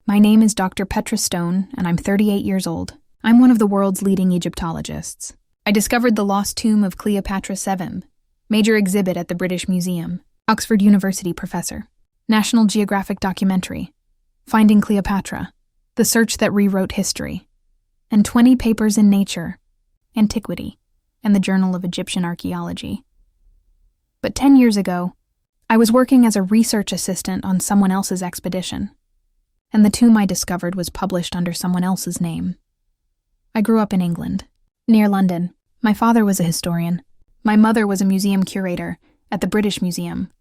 My name is Dr. Petra Stone, and I'm 38 years old. I'm one of the world's leading Egyptologists. I discovered the lost tomb of Cleopatra VII, major exhibit at the British Museum, Oxford University professor, National Geographic documentary, Finding Cleopatra, The Search That Rewrote History, and 20 papers in Nature, Antiquity, and the Journal of Egyptian Archaeology. But 10 years ago, I was working as a research assistant on someone else's expedition, and the tomb I discovered was published under someone else's name. I grew up in England, near London. My father was a historian. My mother was a museum curator at the British Museum.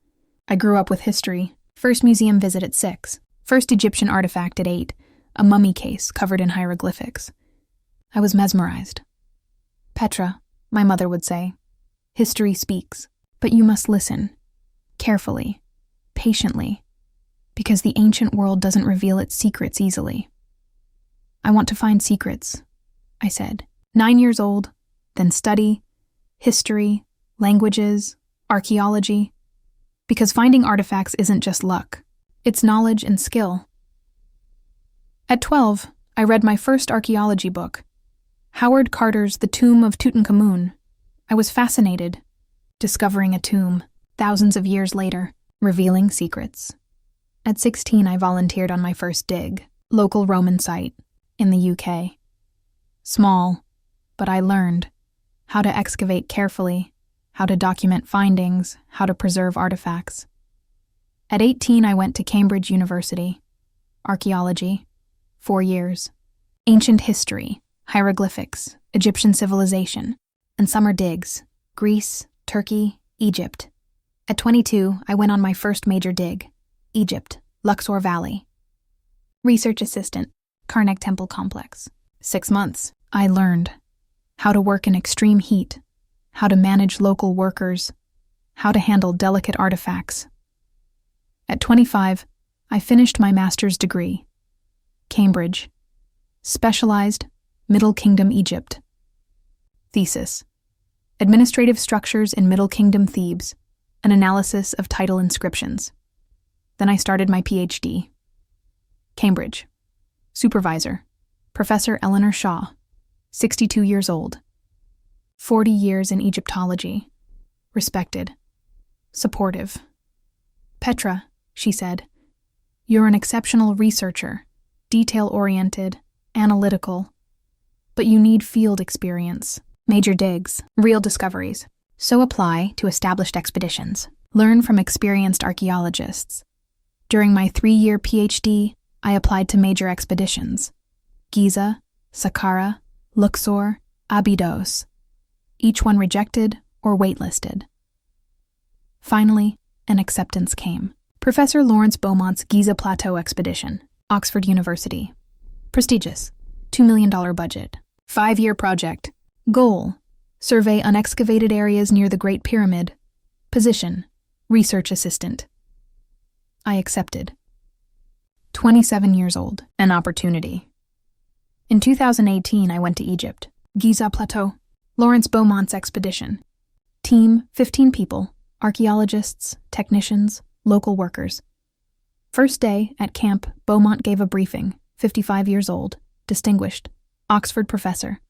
I grew up with history. First museum visit at 6. First Egyptian artifact at 8, a mummy case covered in hieroglyphics. I was mesmerized. Petra, my mother would say, history speaks, but you must listen, carefully, patiently, because the ancient world doesn't reveal its secrets easily. I want to find secrets, I said. 9 years old, then study, history, languages, archaeology, because finding artifacts isn't just luck, it's knowledge and skill. At 12, I read my first archaeology book, Howard Carter's The Tomb of Tutankhamun. I was fascinated, discovering a tomb, thousands of years later, revealing secrets. At 16, I volunteered on my first dig, local Roman site, in the UK. Small, but I learned how to excavate carefully, how to document findings, how to preserve artifacts. At 18, I went to Cambridge University. Archaeology, 4 years. Ancient history, hieroglyphics, Egyptian civilization, and summer digs, Greece, Turkey, Egypt. At 22, I went on my first major dig, Egypt, Luxor Valley. Research assistant, Karnak Temple Complex. 6 months, I learned how to work in extreme heat, how to manage local workers, how to handle delicate artifacts. At 25, I finished my master's degree, Cambridge, specialized Middle Kingdom Egypt. Thesis: Administrative Structures in Middle Kingdom Thebes, an analysis of tidal inscriptions. Then I started my PhD. Cambridge. Supervisor: Professor Eleanor Shaw, 62 years old. 40 years in Egyptology. Respected. Supportive. Petra, she said, you're an exceptional researcher, detail-oriented, analytical, but you need field experience, major digs, real discoveries. So apply to established expeditions. Learn from experienced archaeologists. During my 3-year PhD, I applied to major expeditions: Giza, Saqqara, Luxor, Abydos. Each one rejected or waitlisted. Finally, an acceptance came. Professor Lawrence Beaumont's Giza Plateau Expedition, Oxford University. Prestigious, $2 million budget. 5-year project. Goal: survey unexcavated areas near the Great Pyramid. Position: research assistant. I accepted. 27 years old, an opportunity. In 2018, I went to Egypt, Giza Plateau, Lawrence Beaumont's expedition. Team, 15 people, archaeologists, technicians, local workers. First day, at camp, Beaumont gave a briefing, 55 years old, distinguished, Oxford professor.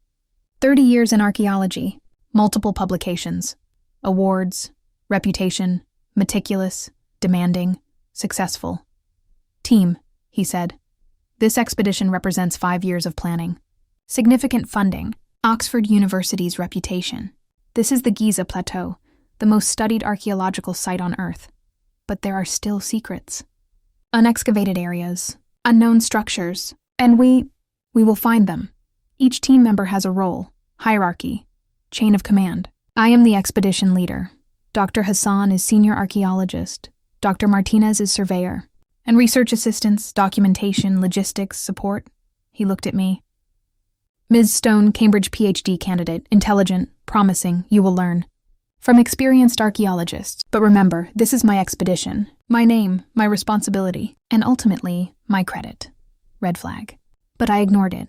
30 years in archaeology, multiple publications, awards, reputation, meticulous, demanding, successful. Team, he said. This expedition represents 5 years of planning. Significant funding, Oxford University's reputation. This is the Giza Plateau, the most studied archaeological site on Earth. But there are still secrets. Unexcavated areas, unknown structures, and we will find them. Each team member has a role, hierarchy, chain of command. I am the expedition leader. Dr. Hassan is senior archaeologist. Dr. Martinez is surveyor. And research assistants, documentation, logistics, support. He looked at me. Ms. Stone, Cambridge PhD candidate, intelligent, promising, you will learn. From experienced archaeologists. But remember, this is my expedition. My name, my responsibility, and ultimately, my credit. Red flag. But I ignored it.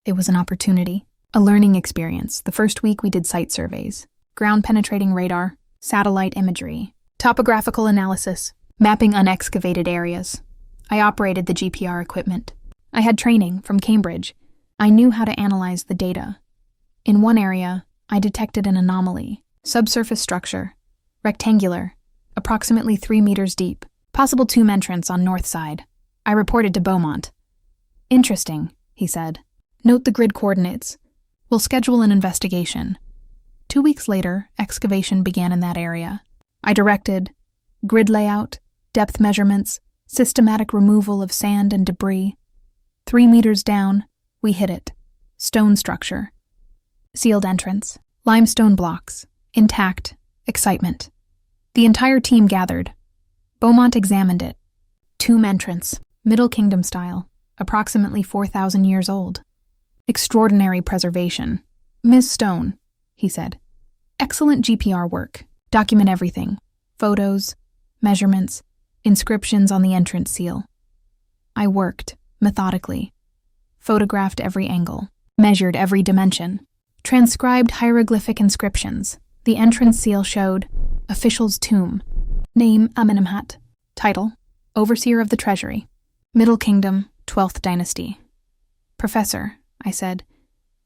It was an opportunity. A learning experience. The first week we did site surveys. Ground-penetrating radar, satellite imagery, topographical analysis, mapping unexcavated areas. I operated the GPR equipment. I had training from Cambridge. I knew how to analyze the data. In one area, I detected an anomaly. Subsurface structure. Rectangular. Approximately 3 meters deep. Possible tomb entrance on north side. I reported to Beaumont. Interesting, he said. Note the grid coordinates. We'll schedule an investigation. 2 weeks later, excavation began in that area. I directed grid layout, depth measurements, systematic removal of sand and debris. 3 meters down, we hit it. Stone structure. Sealed entrance. Limestone blocks. Intact. Excitement. The entire team gathered. Beaumont examined it. Tomb entrance. Middle Kingdom style. Approximately 4,000 years old. Extraordinary preservation. Ms. Stone, he said. Excellent GPR work. Document everything. Photos, measurements, inscriptions on the entrance seal. I worked, methodically. Photographed every angle. Measured every dimension. Transcribed hieroglyphic inscriptions. The entrance seal showed Official's Tomb. Name Amenemhat. Title Overseer of the Treasury. Middle Kingdom, 12th Dynasty. Professor, I said,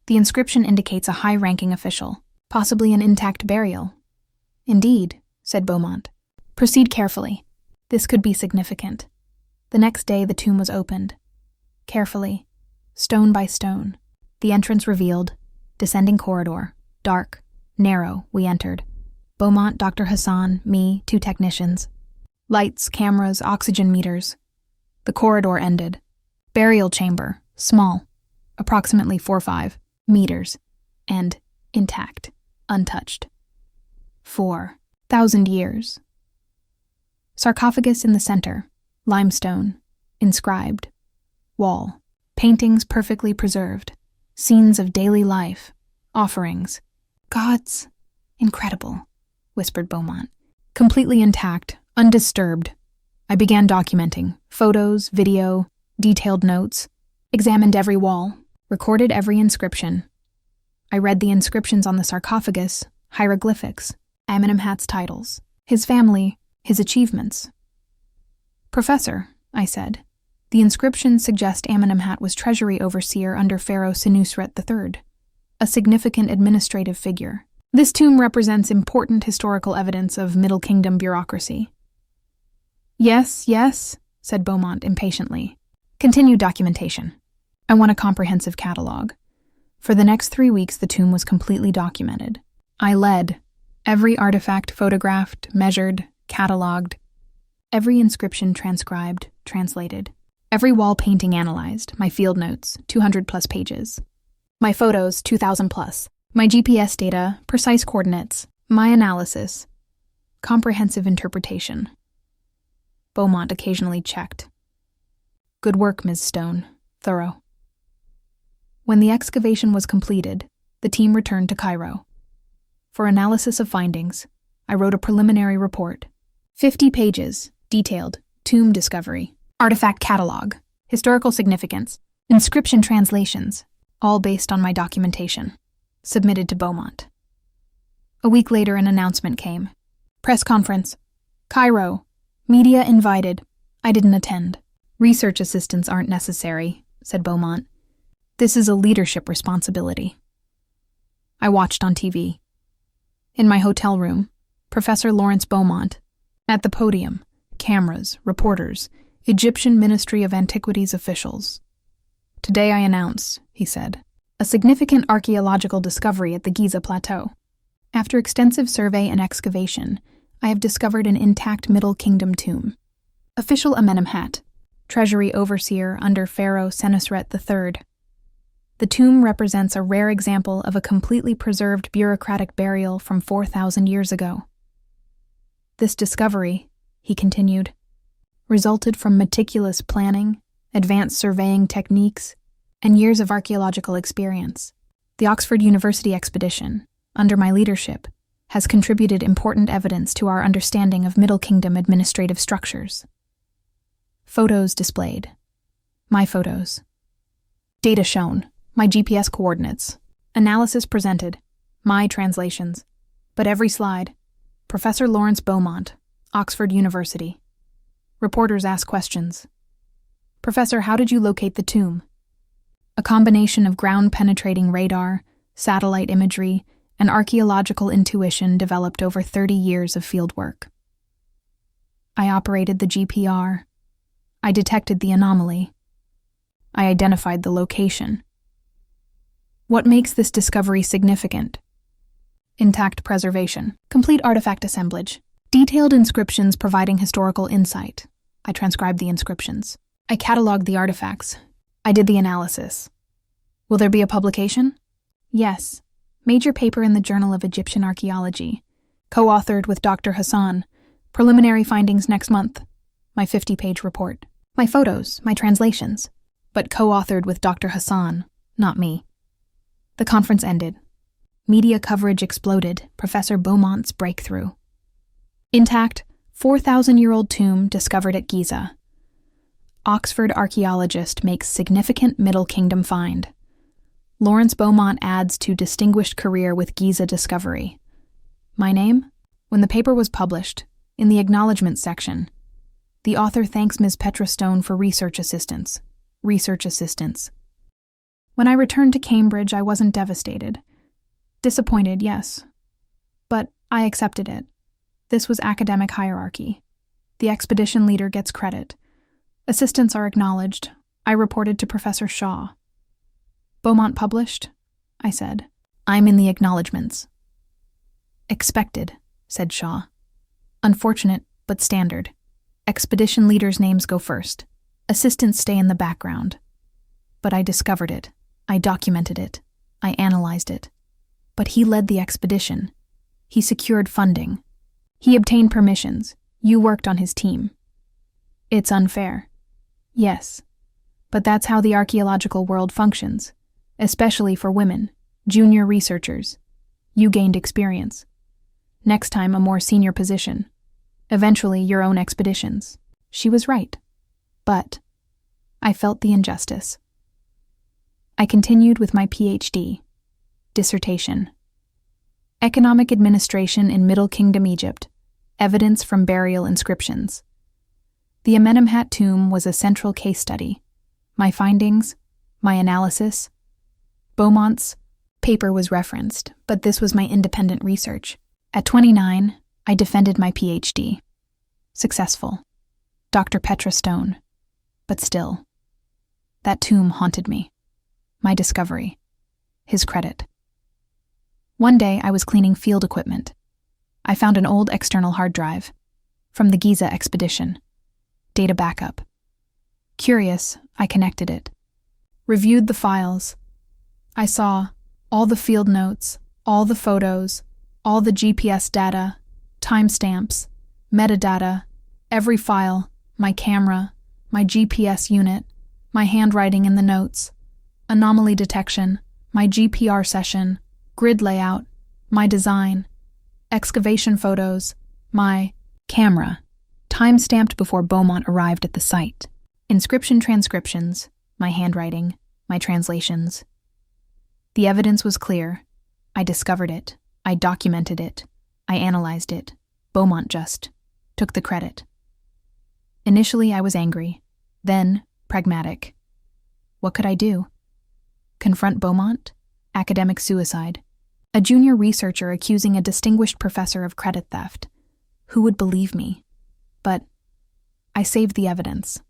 the inscription indicates a high-ranking official, possibly an intact burial. Indeed, said Beaumont. Proceed carefully. This could be significant. The next day the tomb was opened. Carefully, stone by stone, the entrance revealed, descending corridor, dark, narrow, we entered. Beaumont, Dr. Hassan, me, 2 technicians. Lights, cameras, oxygen meters. The corridor ended. Burial chamber, small, approximately 4-5 meters, and intact, untouched. 4,000 years. Sarcophagus in the center, limestone, inscribed. Wall, paintings perfectly preserved, scenes of daily life, offerings. Gods, incredible, whispered Beaumont. Completely intact, undisturbed. I began documenting, photos, video, detailed notes, examined every wall, recorded every inscription. I read the inscriptions on the sarcophagus, hieroglyphics, Amenemhat's titles, his family, his achievements. Professor, I said, the inscriptions suggest Amenemhat was treasury overseer under Pharaoh Senusret III, a significant administrative figure. This tomb represents important historical evidence of Middle Kingdom bureaucracy. Yes, yes, said Beaumont impatiently. Continue documentation. I want a comprehensive catalog. For the next 3 weeks, the tomb was completely documented. I led. Every artifact photographed, measured, catalogued. Every inscription transcribed, translated. Every wall painting analyzed. My field notes, 200+ pages. My photos, 2,000+. My GPS data, precise coordinates. My analysis. Comprehensive interpretation. Beaumont occasionally checked. Good work, Ms. Stone. Thorough. When the excavation was completed, the team returned to Cairo. For analysis of findings, I wrote a preliminary report. 50 pages, detailed, tomb discovery, artifact catalog, historical significance, inscription translations, all based on my documentation. Submitted to Beaumont. A week later, an announcement came. Press conference. Cairo. Media invited. I didn't attend. Research assistants aren't necessary, said Beaumont. This is a leadership responsibility. I watched on TV. In my hotel room, Professor Lawrence Beaumont. At the podium, cameras, reporters, Egyptian Ministry of Antiquities officials. Today I announce, he said, a significant archaeological discovery at the Giza Plateau. After extensive survey and excavation, I have discovered an intact Middle Kingdom tomb. Official Amenemhat, treasury overseer under Pharaoh Senusret III. The tomb represents a rare example of a completely preserved bureaucratic burial from 4,000 years ago. This discovery, he continued, resulted from meticulous planning, advanced surveying techniques, and years of archaeological experience. The Oxford University expedition, under my leadership, has contributed important evidence to our understanding of Middle Kingdom administrative structures. Photos displayed. My photos. Data shown. My GPS coordinates. Analysis presented. My translations. But every slide. Professor Lawrence Beaumont, Oxford University. Reporters ask questions. Professor, how did you locate the tomb? a combination of ground-penetrating radar, satellite imagery, and archaeological intuition developed over 30 years of fieldwork. I operated the GPR. I detected the anomaly. I identified the location. What makes this discovery significant? Intact preservation, complete artifact assemblage, detailed inscriptions providing historical insight. I transcribed the inscriptions. I cataloged the artifacts. I did the analysis. Will there be a publication? Yes. Major paper in the Journal of Egyptian Archaeology. Co-authored with Dr. Hassan. Preliminary findings next month. My 50-page report. My photos, my translations. But co-authored with Dr. Hassan, not me. The conference ended. Media coverage exploded. Professor Beaumont's breakthrough. Intact, 4,000-year-old tomb discovered at Giza. Oxford archaeologist makes significant Middle Kingdom find. Lawrence Beaumont adds to distinguished career with Giza discovery. My name? When the paper was published, in the acknowledgments section, the author thanks Ms. Petra Stone for research assistance. When I returned to Cambridge, I wasn't devastated. Disappointed, yes. But I accepted it. This was academic hierarchy. The expedition leader gets credit. Assistants are acknowledged. I reported to Professor Shaw. Beaumont published? I said. I'm in the acknowledgments. Expected, said Shaw. Unfortunate, but standard. Expedition leaders' names go first. Assistants stay in the background. But I discovered it. I documented it. I analyzed it. But he led the expedition. He secured funding. He obtained permissions. You worked on his team. It's unfair. Yes. But that's how the archaeological world functions, especially for women, junior researchers. You gained experience. Next time, a more senior position. Eventually, your own expeditions. She was right. But I felt the injustice. I continued with my PhD. Dissertation. Economic Administration in Middle Kingdom Egypt. Evidence from burial inscriptions. The Amenemhat tomb was a central case study. My findings, my analysis. Beaumont's paper was referenced, but this was my independent research. At 29, I defended my PhD. Successful. Dr. Petra Stone. But still, that tomb haunted me. My discovery. His credit. One day, I was cleaning field equipment. I found an old external hard drive from the Giza expedition. Data backup. Curious, I connected it. Reviewed the files. I saw all the field notes, all the photos, all the GPS data, timestamps, metadata, every file, my camera, my GPS unit, my handwriting in the notes, anomaly detection, my GPR session, grid layout, my design, excavation photos, my camera, time-stamped before Beaumont arrived at the site, inscription transcriptions, my handwriting, my translations. The evidence was clear. I discovered it. I documented it. I analyzed it. Beaumont just took the credit. Initially, I was angry. Then, pragmatic. What could I do? Confront Beaumont? Academic suicide. A junior researcher accusing a distinguished professor of credit theft. Who would believe me? But I saved the evidence.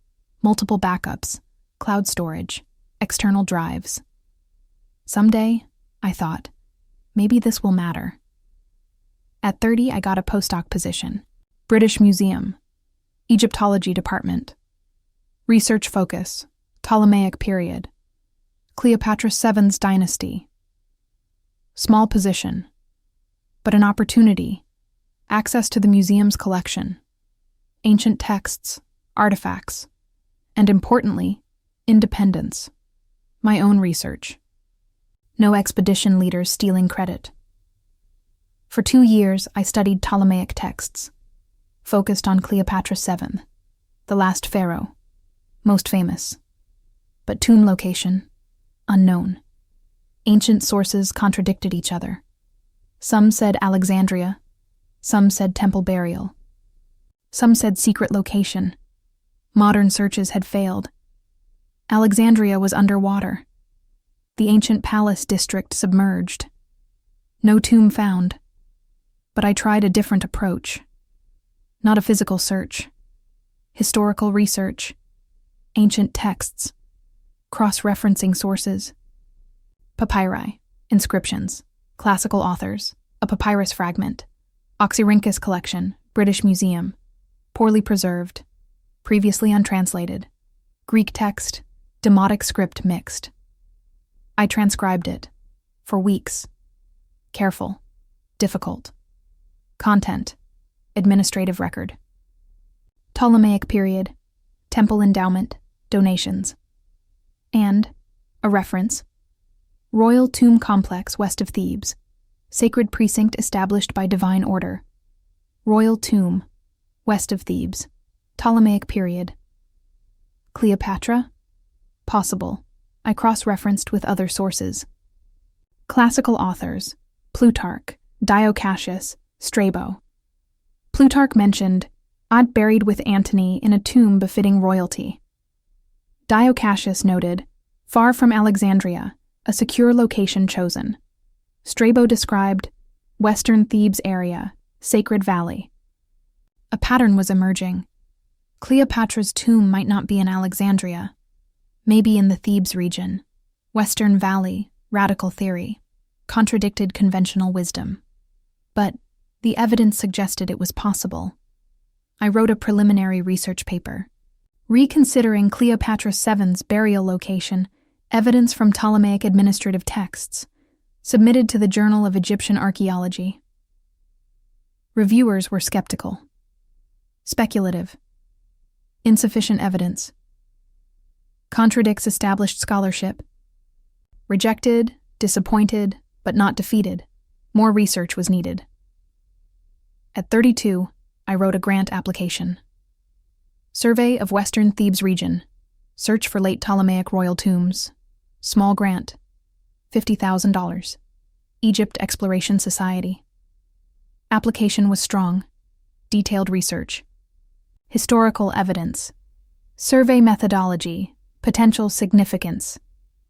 Multiple backups, cloud storage, external drives. Someday, I thought, maybe this will matter. At 30, I got a postdoc position. British Museum. Egyptology Department. Research focus. Ptolemaic period. Cleopatra VII's dynasty. Small position, but an opportunity. Access to the museum's collection. Ancient texts, artifacts, and importantly, independence. My own research. No expedition leaders stealing credit. For 2 years, I studied Ptolemaic texts, focused on Cleopatra VII, the last pharaoh, most famous. But tomb location, unknown. Ancient sources contradicted each other. Some said Alexandria, some said temple burial. Some said secret location. Modern searches had failed. Alexandria was underwater. The ancient palace district submerged. No tomb found. But I tried a different approach. Not a physical search. Historical research. Ancient texts. Cross-referencing sources. Papyri. Inscriptions. Classical authors. A papyrus fragment. Oxyrhynchus collection. British Museum. Poorly preserved. Previously untranslated. Greek text. Demotic script mixed. I transcribed it. For weeks. Careful. Difficult. Content. Administrative record. Ptolemaic period. Temple endowment. Donations. And a reference. Royal tomb complex west of Thebes. Sacred precinct established by divine order. Royal tomb. West of Thebes. Ptolemaic period. Cleopatra? Possible. I cross-referenced with other sources. Classical authors. Plutarch, Dio Cassius, Strabo. Plutarch mentioned, "I'd buried with Antony in a tomb befitting royalty." Dio Cassius noted, "Far from Alexandria, a secure location chosen." Strabo described, "Western Thebes area, Sacred Valley." A pattern was emerging. Cleopatra's tomb might not be in Alexandria, maybe in the Thebes region. Western Valley, radical theory, contradicted conventional wisdom. But the evidence suggested it was possible. I wrote a preliminary research paper, reconsidering Cleopatra VII's burial location, evidence from Ptolemaic administrative texts, submitted to the Journal of Egyptian Archaeology. Reviewers were skeptical. Speculative. Insufficient evidence. Contradicts established scholarship. Rejected, disappointed, but not defeated. More research was needed. At 32, I wrote a grant application. Survey of Western Thebes region. Search for late Ptolemaic royal tombs. Small grant. $50,000. Egypt Exploration Society. Application was strong. Detailed research. Historical evidence. Survey methodology. Potential significance.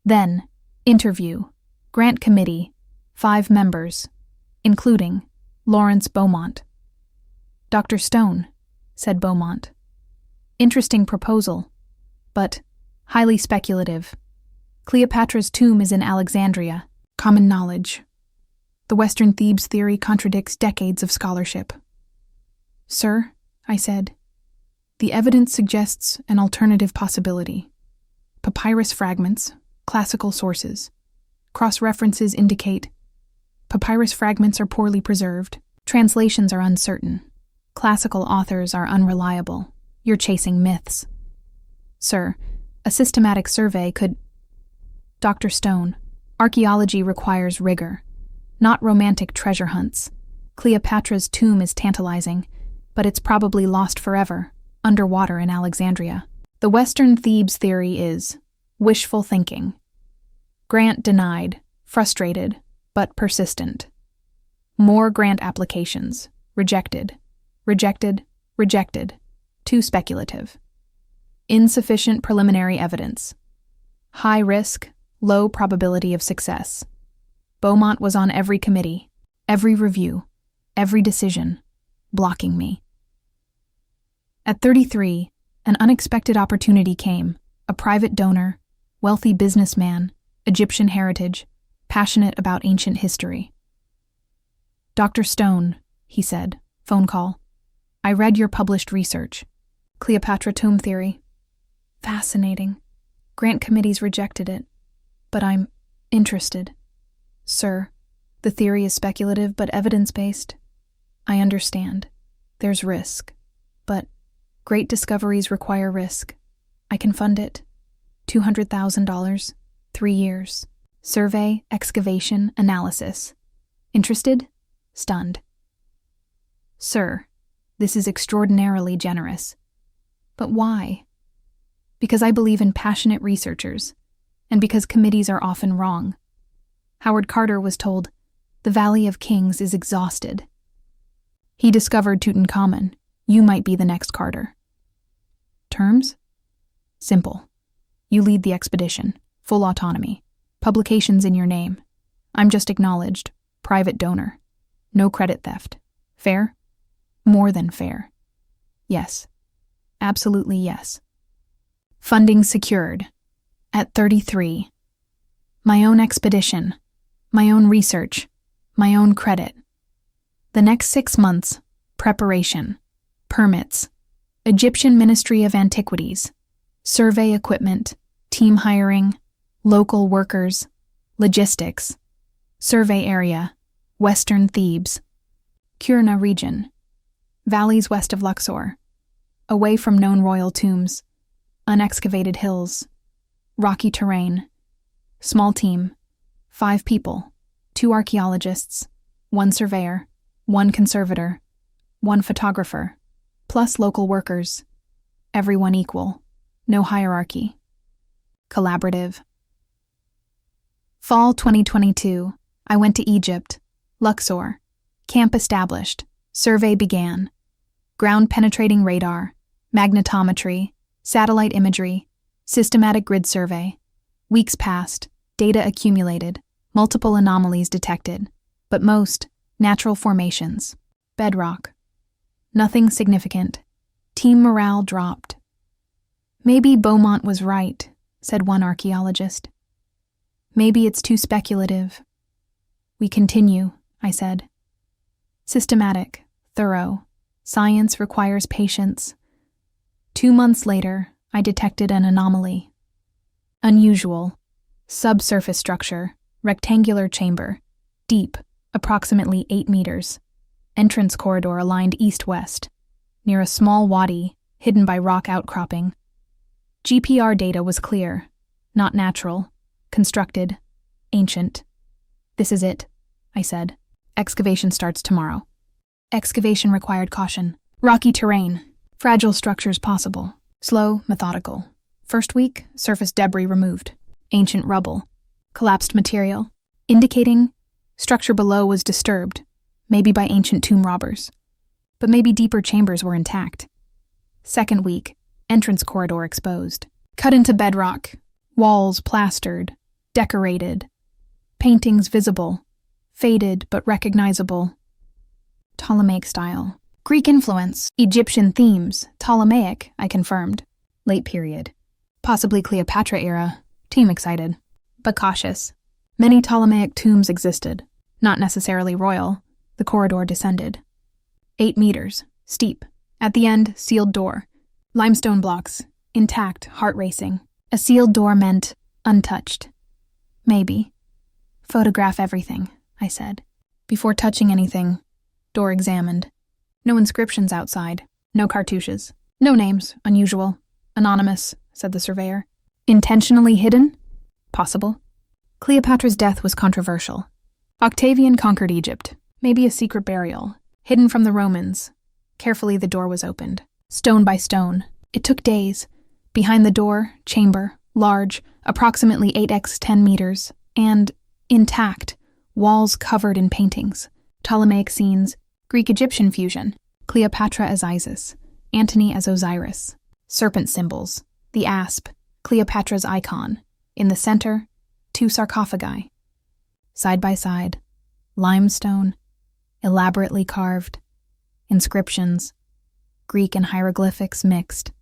Then, interview. Grant committee. 5 members, including Lawrence Beaumont. "Dr. Stone," said Beaumont. "Interesting proposal, but highly speculative. Cleopatra's tomb is in Alexandria. Common knowledge. The Western Thebes theory contradicts decades of scholarship." "Sir," I said, "the evidence suggests an alternative possibility. Papyrus fragments, classical sources. Cross-references indicate papyrus fragments are poorly preserved. Translations are uncertain. Classical authors are unreliable. You're chasing myths. Sir, a systematic survey could..." "Dr. Stone, archaeology requires rigor, not romantic treasure hunts. Cleopatra's tomb is tantalizing, but it's probably lost forever, underwater in Alexandria. The Western Thebes theory is wishful thinking." Grant denied, frustrated, but persistent. More grant applications. Rejected. Rejected. Rejected. Too speculative. Insufficient preliminary evidence. High risk, low probability of success. Beaumont was on every committee, every review, every decision, blocking me. At 33, an unexpected opportunity came. A private donor, wealthy businessman, Egyptian heritage, passionate about ancient history. "Dr. Stone," he said, phone call, "I read your published research. Cleopatra tomb theory. Fascinating. Grant committees rejected it, but I'm interested. Sir, the theory is speculative but evidence-based. I understand. There's risk, but great discoveries require risk. I can fund it. $200,000, 3 years. Survey, excavation, analysis. Interested? Stunned. Sir, this is extraordinarily generous. But why? Because I believe in passionate researchers, and because committees are often wrong. Howard Carter was told, "The Valley of Kings is exhausted." He discovered Tutankhamun. You might be the next Carter. Terms? Simple. You lead the expedition, full autonomy. Publications in your name. I'm just acknowledged. Private donor. No credit theft. Fair? More than fair. Yes. Absolutely yes. Funding secured. At 33. My own expedition. My own research. My own credit. The next 6 months. Preparation. Permits. Egyptian Ministry of Antiquities. Survey equipment. Team hiring. Local workers. Logistics. Survey area. Western Thebes. Kurna region. Valleys west of Luxor. Away from known royal tombs. Unexcavated hills. Rocky terrain. Small team. 5 people. 2 archaeologists. 1 surveyor. 1 conservator. 1 photographer. Plus local workers. Everyone equal. No hierarchy. Collaborative. Fall 2022. I went to Egypt. Luxor. Camp established. Survey began. Ground-penetrating radar. Magnetometry. Satellite imagery. Systematic grid survey. Weeks passed. Data accumulated. Multiple anomalies detected. But most, natural formations. Bedrock. Nothing significant. Team morale dropped. Maybe Beaumont was right, said one archaeologist. Maybe it's too speculative. We continue, I said. Systematic, thorough. Science requires patience. 2 months later, I detected an anomaly. Unusual. Subsurface structure, rectangular chamber. Deep, approximately 8 meters. Entrance corridor aligned east-west. Near a small wadi, hidden by rock outcropping. GPR data was clear. Not natural. Constructed. Ancient. This is it, I said. Excavation starts tomorrow. Excavation required caution. Rocky terrain. Fragile structures possible. Slow, methodical. First week, surface debris removed. Ancient rubble. Collapsed material. Indicating structure below was disturbed, maybe by ancient tomb robbers. But maybe deeper chambers were intact. Second week, entrance corridor exposed. Cut into bedrock. Walls plastered. Decorated. Paintings visible. Faded but recognizable. Ptolemaic style. Greek influence. Egyptian themes. Ptolemaic, I confirmed. Late period. Possibly Cleopatra era. Team excited. But cautious. Many Ptolemaic tombs existed. Not necessarily royal. The corridor descended. 8 meters. Steep. At the end, sealed door. Limestone blocks. Intact, heart racing. A sealed door meant untouched. Maybe. Photograph everything, I said. Before touching anything, door examined. No inscriptions outside. No cartouches. No names. Unusual. Anonymous, said the surveyor. Intentionally hidden? Possible. Cleopatra's death was controversial. Octavian conquered Egypt. Maybe a secret burial. Hidden from the Romans. Carefully the door was opened. Stone by stone. It took days. Behind the door, chamber, large, approximately 8x 10 meters, and intact, walls covered in paintings. Ptolemaic scenes, Greek-Egyptian fusion, Cleopatra as Isis, Antony as Osiris, serpent symbols, the asp, Cleopatra's icon. In the center, 2 sarcophagi. Side by side, limestone, elaborately carved, inscriptions, Greek and hieroglyphics mixed.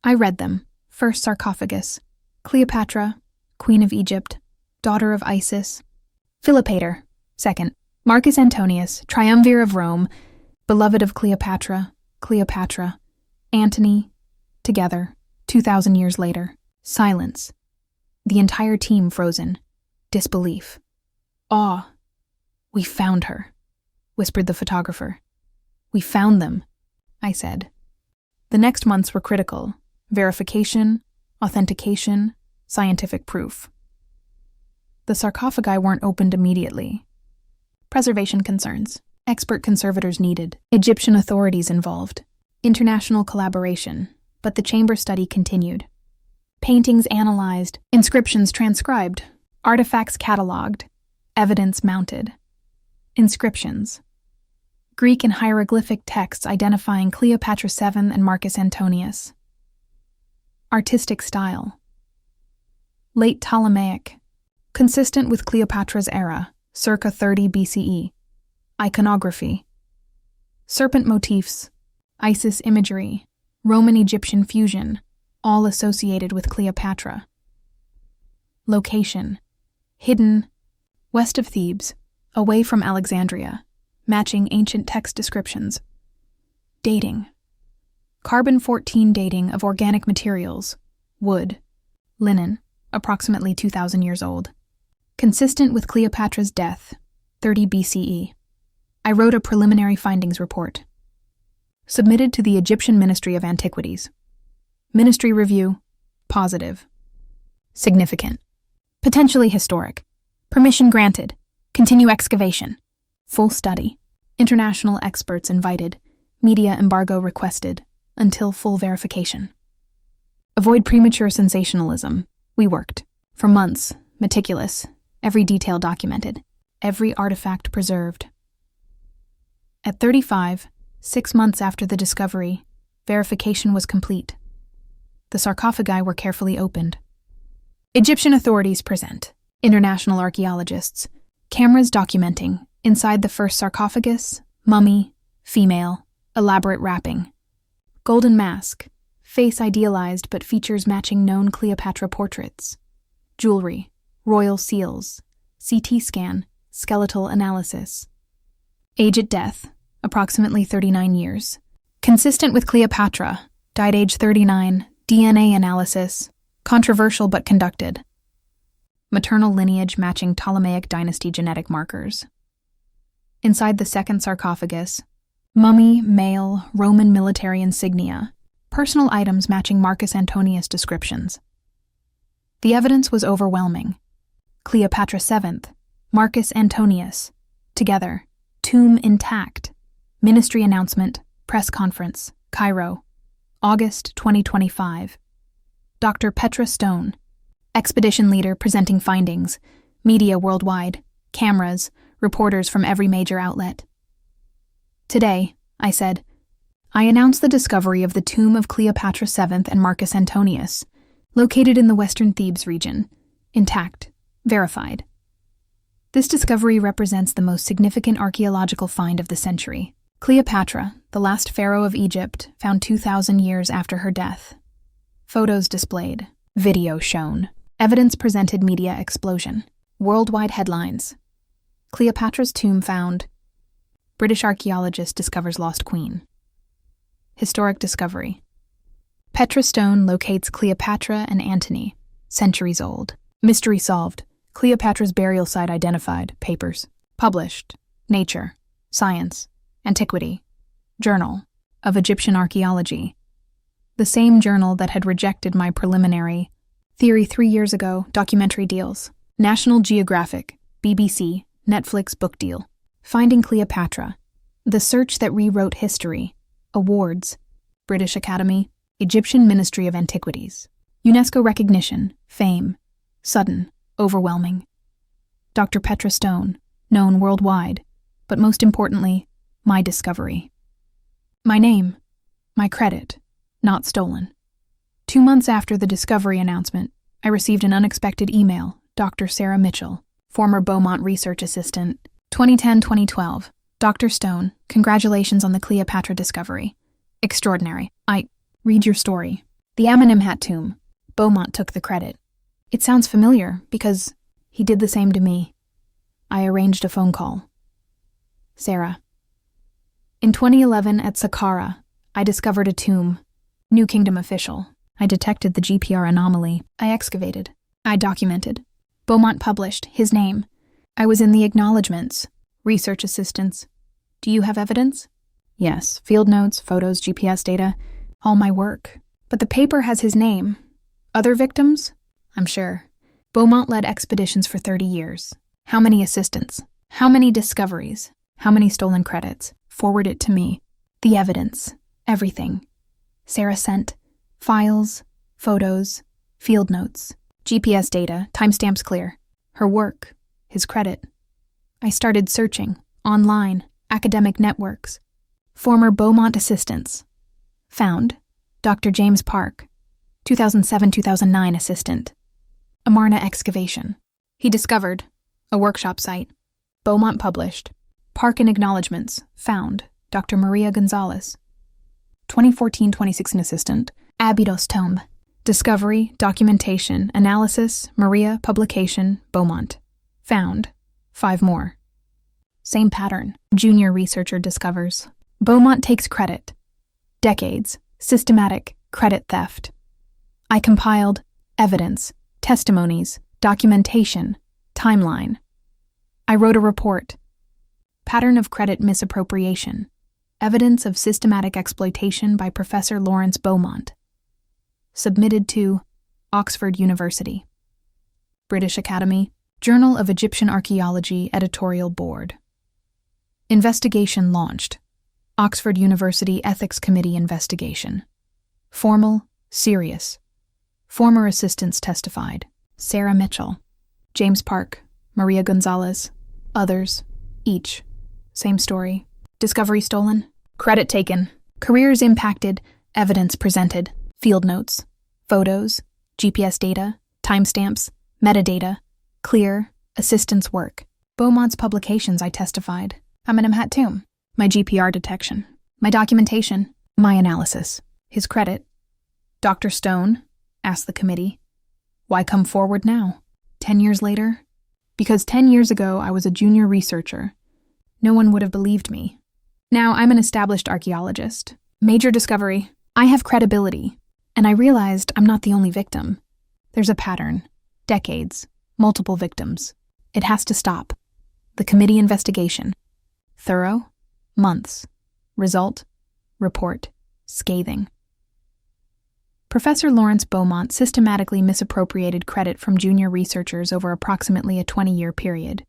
I read them. First sarcophagus, Cleopatra, Queen of Egypt, daughter of Isis. Philopator. Second, Marcus Antonius, triumvir of Rome, beloved of Cleopatra, Cleopatra, Antony, together, 2,000 years later. Silence. The entire team frozen. Disbelief. Awe. We found her, whispered the photographer. We found them, I said. The next months were critical. Verification, authentication, scientific proof. The sarcophagi weren't opened immediately. Preservation concerns. Expert conservators needed. Egyptian authorities involved. International collaboration. But the chamber study continued. Paintings analyzed, inscriptions transcribed, artifacts cataloged, evidence mounted. Inscriptions. Greek and hieroglyphic texts identifying Cleopatra VII and Marcus Antonius. Artistic style. Late Ptolemaic. Consistent with Cleopatra's era, circa 30 BCE. Iconography. Serpent motifs, Isis imagery, Roman-Egyptian fusion, all associated with Cleopatra. Location. Hidden, west of Thebes, away from Alexandria, matching ancient text descriptions. Dating. Carbon-14 dating of organic materials, wood, linen, approximately 2,000 years old. Consistent with Cleopatra's death, 30 BCE. I wrote a preliminary findings report. Submitted to the Egyptian Ministry of Antiquities. Ministry review, positive. Significant. Potentially historic. Permission granted. Continue excavation. Full study. International experts invited. Media embargo requested. Until full verification. Avoid premature sensationalism. We worked. For months, meticulous. Every detail documented. Every artifact preserved. At 35, 6 months after the discovery, verification was complete. The sarcophagi were carefully opened. Egyptian authorities present. International archaeologists. Cameras documenting. Inside the first sarcophagus, mummy, female, elaborate wrapping. Golden mask. Face idealized but features matching known Cleopatra portraits. Jewelry. Royal seals. CT scan. Skeletal analysis. Age at death, approximately 39 years. Consistent with Cleopatra, died age 39, DNA analysis, controversial but conducted. Maternal lineage matching Ptolemaic dynasty genetic markers. Inside the second sarcophagus, mummy, male, Roman military insignia, personal items matching Marcus Antonius descriptions. The evidence was overwhelming. Cleopatra VII, Marcus Antonius, together. Tomb intact. Ministry announcement, press conference, Cairo, August 2025. Dr. Petra Stone, expedition leader presenting findings, media worldwide, cameras, reporters from every major outlet. Today, I said, I announce the discovery of the tomb of Cleopatra VII and Marcus Antonius, located in the western Thebes region, intact, verified. This discovery represents the most significant archaeological find of the century. Cleopatra, the last pharaoh of Egypt, found 2,000 years after her death. Photos displayed. Video shown. Evidence presented. Media explosion. Worldwide headlines. Cleopatra's tomb found. British archaeologist discovers lost queen. Historic discovery. Petra Stone locates Cleopatra and Antony, centuries old. Mystery solved. Cleopatra's burial site identified. Papers. Published. Nature. Science. Antiquity. Journal of Egyptian Archaeology. The same journal that had rejected my preliminary theory 3 years ago. Documentary deals. National Geographic, BBC, Netflix book deal. Finding Cleopatra. The search that rewrote history. Awards. British Academy. Egyptian Ministry of Antiquities. UNESCO recognition. Fame. Sudden. Overwhelming. Dr. Petra Stone, known worldwide, but most importantly, my discovery. My name, my credit, not stolen. 2 months after the discovery announcement, I received an unexpected email. Dr. Sarah Mitchell, former Beaumont research assistant, 2010-2012. Dr. Stone, congratulations on the Cleopatra discovery. Extraordinary. Read your story. The Amenemhat tomb. Beaumont took the credit. It sounds familiar because he did the same to me. I arranged a phone call. Sarah. In 2011 at Saqqara, I discovered a tomb. New Kingdom official. I detected the GPR anomaly. I excavated. I documented. Beaumont published his name. I was in the acknowledgements. Research assistants. Do you have evidence? Yes. Field notes, photos, GPS data. All my work. But the paper has his name. Other victims? I'm sure. Beaumont led expeditions for 30 years. How many assistants? How many discoveries? How many stolen credits? Forward it to me. The evidence. Everything. Sarah sent. Files, photos, field notes, GPS data, timestamps clear. Her work. His credit. I started searching. Online. Academic networks. Former Beaumont assistants. Found. Dr. James Park. 2007-2009 assistant. Amarna Excavation. He discovered a workshop site. Beaumont published. Park and Acknowledgements. Found. Dr. Maria Gonzalez. 2014-2016 assistant. Abydos Tomb. Discovery, documentation, analysis, Maria, publication, Beaumont. Found. 5 more. Same pattern. Junior researcher discovers. Beaumont takes credit. Decades. Systematic credit theft. I compiled evidence, testimonies, documentation, timeline. I wrote a report. Pattern of credit misappropriation. Evidence of systematic exploitation by Professor Lawrence Beaumont. Submitted to Oxford University. British Academy, Journal of Egyptian Archaeology Editorial Board. Investigation launched. Oxford University Ethics Committee investigation. Formal, serious. Former assistants testified. Sarah Mitchell, James Park, Maria Gonzalez, others, each. Same story. Discovery stolen. Credit taken. Careers impacted. Evidence presented. Field notes. Photos. GPS data. Timestamps. Metadata. Clear. Assistance work. Beaumont's publications I testified. Amenemhat Tomb. My GPR detection. My documentation. My analysis. His credit. Dr. Stone asked the committee. Why come forward now? 10 years later? Because 10 years ago I was a junior researcher. No one would have believed me. Now I'm an established archaeologist. Major discovery. I have credibility. And I realized I'm not the only victim. There's a pattern. Decades. Multiple victims. It has to stop. The committee investigation. Thorough. Months. Result. Report. Scathing. Professor Lawrence Beaumont systematically misappropriated credit from junior researchers over approximately a 20-year period.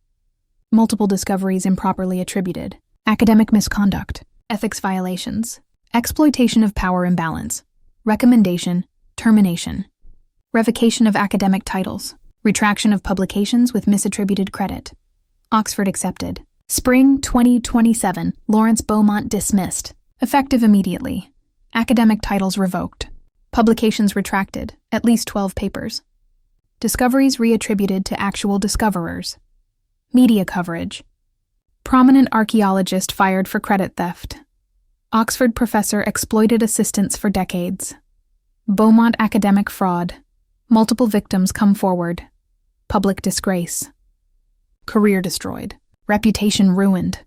Multiple discoveries improperly attributed. Academic misconduct. Ethics violations. Exploitation of power imbalance. Recommendation. Termination. Revocation of academic titles. Retraction of publications with misattributed credit. Oxford accepted. Spring 2027. Lawrence Beaumont dismissed. Effective immediately. Academic titles revoked. Publications retracted, at least 12 papers. Discoveries reattributed to actual discoverers. Media coverage. Prominent archaeologist fired for credit theft. Oxford professor exploited assistants for decades. Beaumont academic fraud. Multiple victims come forward. Public disgrace. Career destroyed. Reputation ruined.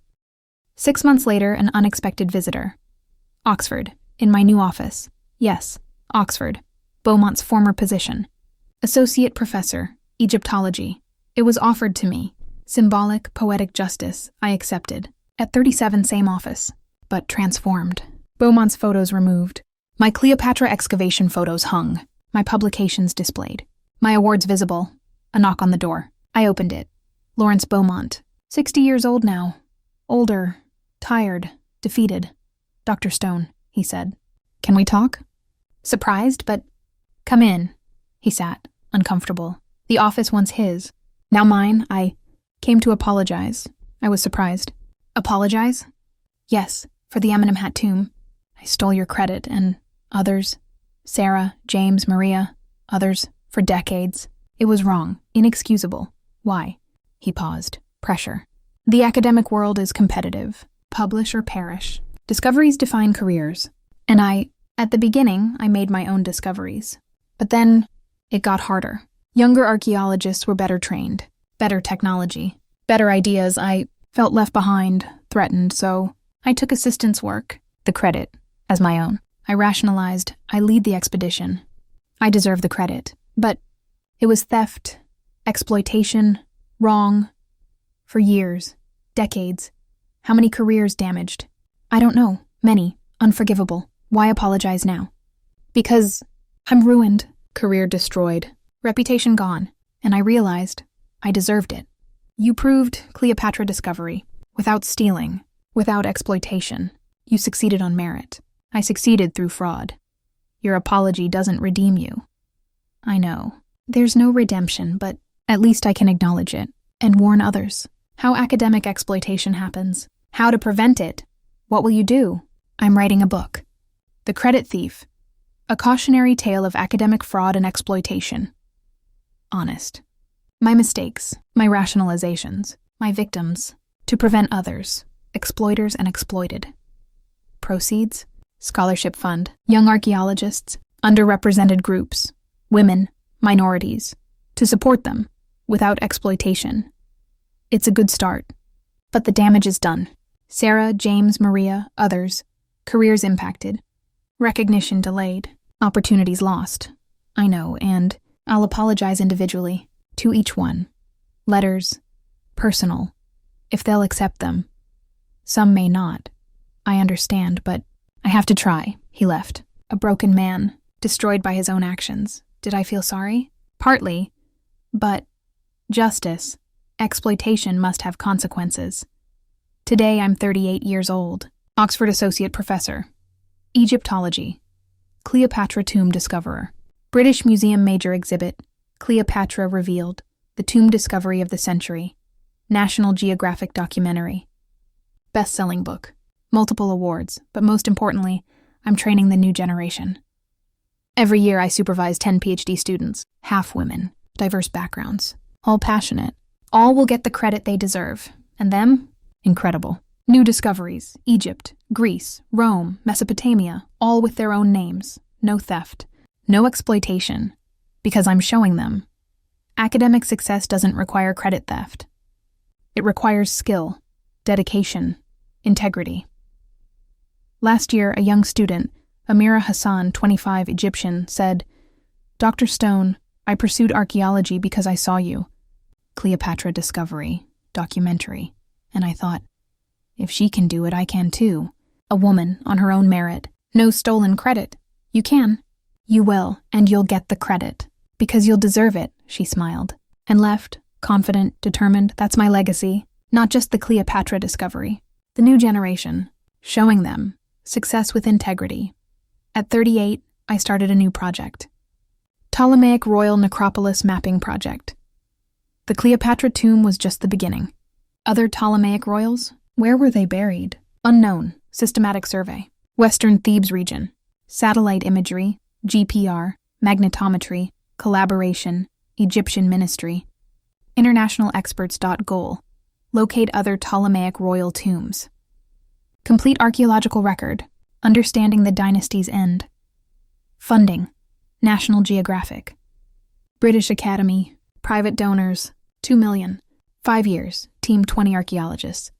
6 months later, an unexpected visitor. Oxford, in my new office. Yes. Oxford, Beaumont's former position. Associate Professor, Egyptology. It was offered to me. Symbolic, poetic justice, I accepted. At 37, same office. But transformed. Beaumont's photos removed. My Cleopatra excavation photos hung. My publications displayed. My awards visible. A knock on the door. I opened it. Lawrence Beaumont. 60 years old now. Older. Tired. Defeated. Dr. Stone, he said. Can we talk? Surprised, but come in. He sat, uncomfortable. The office once his. Now mine. I came to apologize. I was surprised. Apologize? Yes, for the Amenemhat Tomb. I stole your credit, and others. Sarah, James, Maria, others, for decades. It was wrong, inexcusable. Why? He paused. Pressure. The academic world is competitive. Publish or perish. Discoveries define careers. And at the beginning, I made my own discoveries. But then, it got harder. Younger archaeologists were better trained. Better technology. Better ideas. I felt left behind, threatened, so I took assistance work, the credit, as my own. I rationalized, I lead the expedition. I deserve the credit. But it was theft, exploitation, wrong. For years, decades. How many careers damaged? I don't know. Many. Unforgivable. Why apologize now? Because I'm ruined. Career destroyed. Reputation gone. And I realized I deserved it. You proved Cleopatra discovery. Without stealing. Without exploitation. You succeeded on merit. I succeeded through fraud. Your apology doesn't redeem you. I know. There's no redemption, but at least I can acknowledge it and warn others. How academic exploitation happens. How to prevent it. What will you do? I'm writing a book. The Credit Thief. A cautionary tale of academic fraud and exploitation. Honest. My mistakes, my rationalizations, my victims, to prevent others, exploiters and exploited. Proceeds, scholarship fund, young archaeologists, underrepresented groups, women, minorities, to support them without exploitation. It's a good start. But the damage is done. Sarah, James, Maria, others, careers impacted, recognition delayed, opportunities lost. I know, and I'll apologize individually, to each one. Letters, personal, if they'll accept them. Some may not. I understand, but I have to try. He left. A broken man, destroyed by his own actions. Did I feel sorry? Partly. But justice, exploitation must have consequences. Today I'm 38 years old, Oxford Associate Professor. Egyptology. Cleopatra Tomb Discoverer. British Museum Major Exhibit. Cleopatra Revealed. The Tomb Discovery of the Century. National Geographic Documentary. Best-selling book. Multiple awards, but most importantly, I'm training the new generation. Every year I supervise 10 PhD students, half women, diverse backgrounds, all passionate. All will get the credit they deserve. And them? Incredible. New discoveries, Egypt, Greece, Rome, Mesopotamia, all with their own names. No theft. No exploitation. Because I'm showing them. Academic success doesn't require credit theft. It requires skill, dedication, integrity. Last year, a young student, Amira Hassan, 25, Egyptian, said, "Dr. Stone, I pursued archaeology because I saw you. Cleopatra Discovery, documentary." And I thought, if she can do it, I can too. A woman on her own merit. No stolen credit. You can. You will, and you'll get the credit. Because you'll deserve it, she smiled. And left, confident, determined. That's my legacy. Not just the Cleopatra discovery. The new generation. Showing them. Success with integrity. At 38, I started a new project. Ptolemaic Royal Necropolis Mapping Project. The Cleopatra tomb was just the beginning. Other Ptolemaic royals? Where were they buried? Unknown. Systematic survey. Western Thebes region. Satellite imagery. GPR. Magnetometry. Collaboration. Egyptian ministry. International experts. Goal. Locate other Ptolemaic royal tombs. Complete archaeological record. Understanding the dynasty's end. Funding. National Geographic. British Academy. Private donors. 2 million. 5 years. Team 20 archaeologists.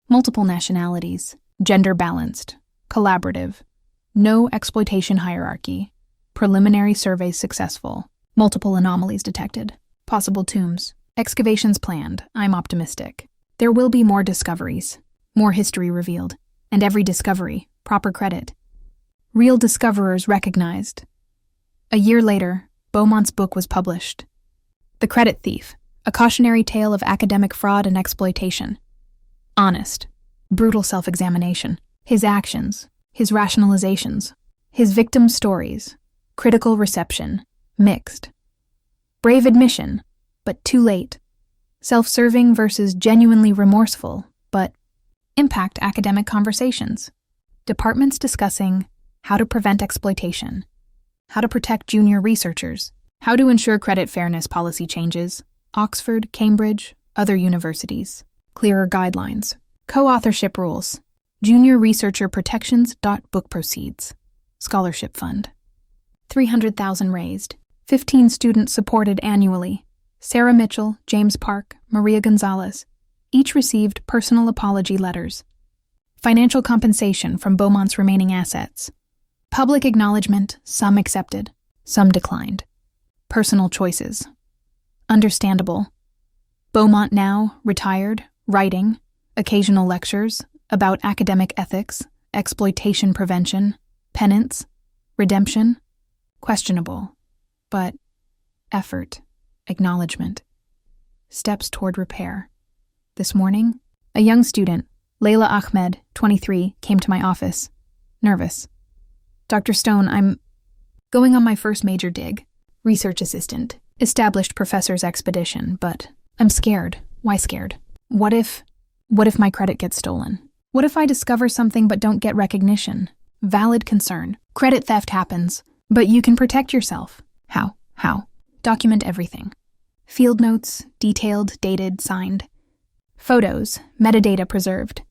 Multiple nationalities. Gender balanced. Collaborative. No exploitation hierarchy. Preliminary surveys successful. Multiple anomalies detected. Possible tombs. Excavations planned. I'm optimistic. There will be more discoveries. More history revealed. And every discovery, proper credit. Real discoverers recognized. A year later, Beaumont's book was published. The Credit Thief. A cautionary tale of academic fraud and exploitation. Honest, brutal self-examination. His actions, his rationalizations, his victims' stories. Critical reception, mixed. Brave admission, but too late. Self-serving versus genuinely remorseful, but impact academic conversations. Departments discussing how to prevent exploitation, how to protect junior researchers, how to ensure credit fairness policy changes. Oxford, Cambridge, other universities. Clearer guidelines. Co-authorship rules. Junior researcher protections. Book proceeds. Scholarship fund. 300,000 raised. 15 students supported annually. Sarah Mitchell, James Park, Maria Gonzalez. Each received personal apology letters. Financial compensation from Beaumont's remaining assets. Public acknowledgement, some accepted, some declined. Personal choices. Understandable. Beaumont now, retired, writing, occasional lectures about academic ethics, exploitation prevention, penance, redemption, questionable, but effort, acknowledgement, steps toward repair. This morning, a young student, Layla Ahmed, 23, came to my office, nervous. "Dr. Stone, I'm going on my first major dig, research assistant. Established professor's expedition, but I'm scared. Why scared? What if my credit gets stolen? What if I discover something but don't get recognition? Valid concern. Credit theft happens, but you can protect yourself. How? Document everything. Field notes, detailed, dated, signed. Photos, metadata preserved.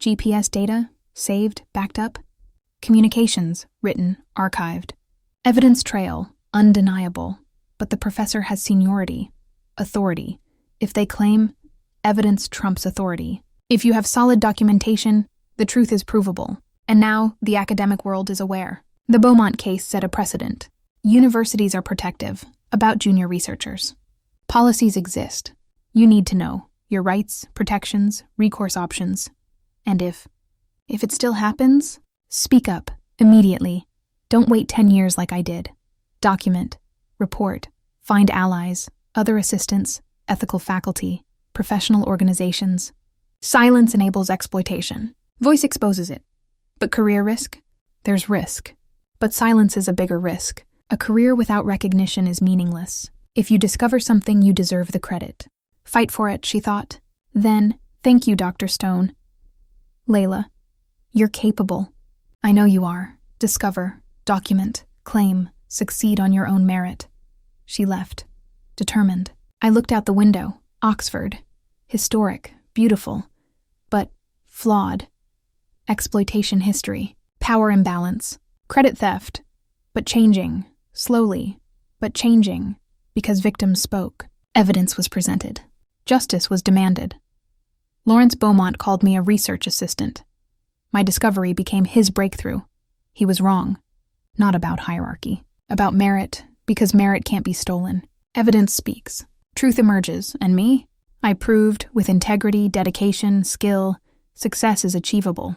GPS data, saved, backed up. Communications, written, archived. Evidence trail, undeniable. But the professor has seniority, authority. If they claim, evidence trumps authority. If you have solid documentation, the truth is provable. And now, the academic world is aware. The Beaumont case set a precedent. Universities are protective about junior researchers. Policies exist. You need to know your rights, protections, recourse options. And if it still happens, speak up immediately. Don't wait 10 years like I did. Document, report, find allies, other assistants, ethical faculty, professional organizations. Silence enables exploitation. Voice exposes it. But career risk? There's risk. But silence is a bigger risk. A career without recognition is meaningless. If you discover something, you deserve the credit. Fight for it, she thought. Then, thank you, Dr. Stone. Layla, you're capable. I know you are. Discover, document, claim, succeed on your own merit. She left, determined. I looked out the window. Oxford. Historic, beautiful, but flawed. Exploitation history. Power imbalance. Credit theft. But changing. Slowly. But changing. Because victims spoke. Evidence was presented. Justice was demanded. Lawrence Beaumont called me a research assistant. My discovery became his breakthrough. He was wrong. Not about hierarchy. About merit, because merit can't be stolen. Evidence speaks. Truth emerges, and me? I proved, with integrity, dedication, skill, success is achievable.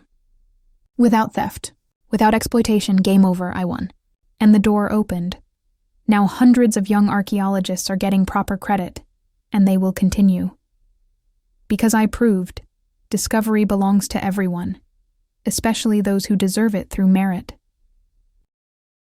Without theft, without exploitation, game over, I won. And the door opened. Now hundreds of young archaeologists are getting proper credit, and they will continue. Because I proved, discovery belongs to everyone, especially those who deserve it through merit.